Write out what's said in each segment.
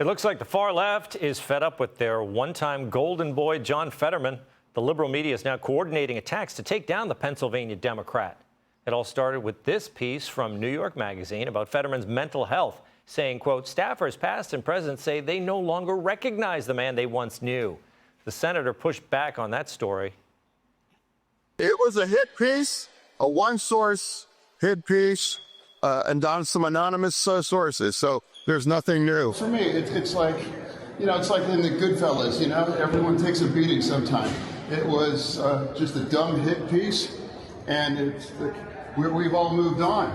It looks like the far left is fed up with their one-time golden boy, John Fetterman. The liberal media is now coordinating attacks to take down the Pennsylvania Democrat. It all started with this piece from New York Magazine about Fetterman's mental health, saying, quote, staffers past and present say they no longer recognize the man they once knew. The senator pushed back on that story. It was a hit piece, a one-source hit piece, and on some anonymous sources. So there's nothing new. For me, it's like, it's like in the Goodfellas, everyone takes a beating sometime. It was just a dumb hit piece, and we've all moved on.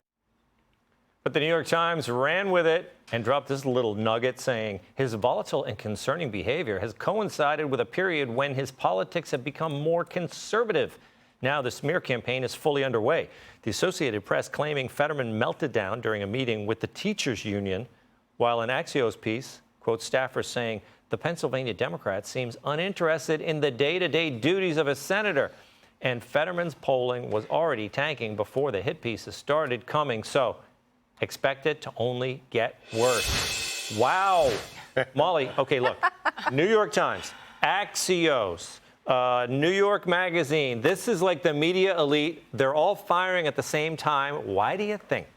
But the New York Times ran with it and dropped this little nugget saying his volatile and concerning behavior has coincided with a period when his politics have become more conservative. Now the smear campaign is fully underway. The Associated Press claiming Fetterman melted down during a meeting with the teachers union, while an Axios piece quotes staffers saying the Pennsylvania Democrat seems uninterested in the day-to-day duties of a senator. And Fetterman's polling was already tanking before the hit pieces started coming. So expect it to only get worse. Wow. Molly, okay, look, New York Times, Axios, New York Magazine. This is like the media elite. They're all firing at the same time. Why do you think?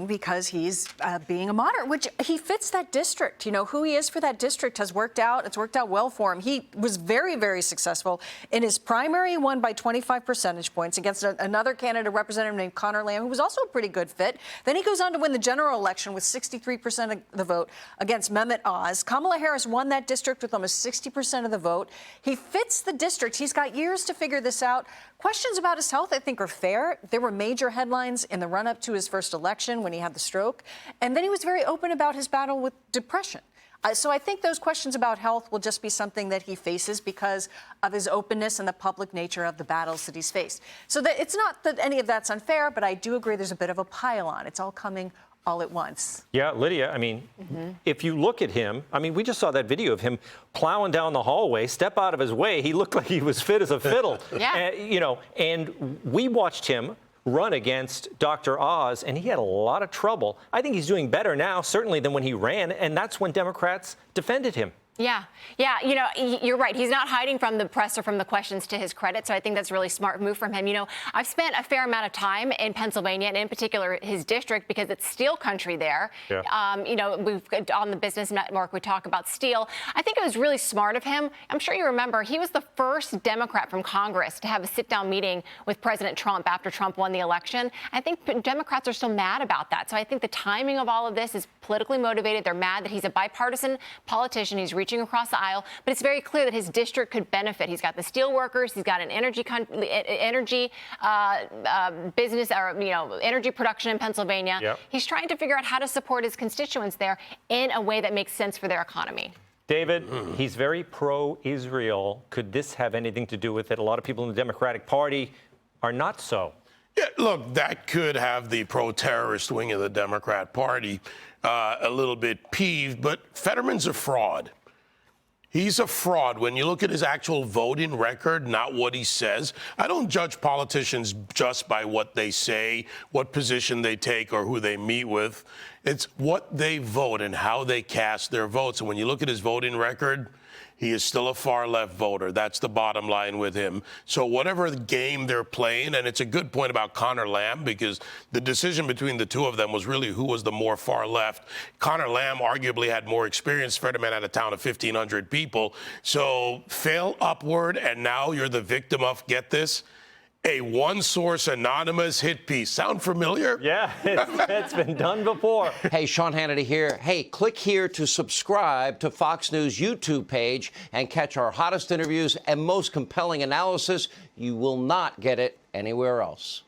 Because he's being a moderate, which he fits that district. Who he is for that district has worked out. It's worked out well for him. He was very, very successful in his primary. He won by 25 percentage points against another candidate, a representative named Connor Lamb, who was also a pretty good fit. Then he goes on to win the general election with 63% of the vote against Mehmet Oz. Kamala Harris won that district with almost 60% of the vote. He fits the district. He's got years to figure this out. Questions about his health, I think, are fair. There were major headlines in the run-up to his first election when he had the stroke. And then he was very open about his battle with depression. So I think those questions about health will just be something that he faces because of his openness and the public nature of the battles that he's faced. So that it's not that any of that's unfair, but I do agree there's a bit of a pile-on. It's all coming all at once. Yeah, Lydia, if you look at him, we just saw that video of him plowing down the hallway, step out of his way. He looked like he was fit as a fiddle. Yeah. And we watched him run against Dr. Oz, and he had a lot of trouble. I think he's doing better now, certainly, than when he ran, and that's when Democrats defended him. Yeah. You're right. He's not hiding from the press or from the questions, to his credit. So I think that's a really smart move from him. I've spent a fair amount of time in Pennsylvania, and in particular his district, because it's steel country there. Yeah. We've on the Business Network, we talk about steel. I think it was really smart of him. I'm sure you remember he was the first Democrat from Congress to have a sit-down meeting with President Trump after Trump won the election. I think Democrats are still mad about that. So I think the timing of all of this is politically motivated. They're mad that he's a bipartisan politician. He's reaching across the aisle, but it's very clear that his district could benefit. He's got the steel workers, he's got an energy business, or energy production in Pennsylvania. Yep. He's trying to figure out how to support his constituents there in a way that makes sense for their economy. David, he's very pro-Israel. Could this have anything to do with it? A lot of people in the Democratic Party are not so. Yeah, look, that could have the pro-terrorist wing of the Democrat Party a little bit peeved, but Fetterman's a fraud. He's a fraud. When you look at his actual voting record, not what he says. I don't judge politicians just by what they say, what position they take, or who they meet with. It's what they vote and how they cast their votes. And when you look at his voting record, he is still a far-left voter. That's the bottom line with him. So whatever game they're playing, and it's a good point about Connor Lamb, because the decision between the two of them was really who was the more far-left. Connor Lamb arguably had more experience. Fetterman had a town of 1,500 people. So fail upward, and now you're the victim of, get this, a one-source anonymous hit piece. Sound familiar? Yeah, it's been done before. Hey, Sean Hannity here. Hey, click here to subscribe to Fox News YouTube page and catch our hottest interviews and most compelling analysis. You will not get it anywhere else.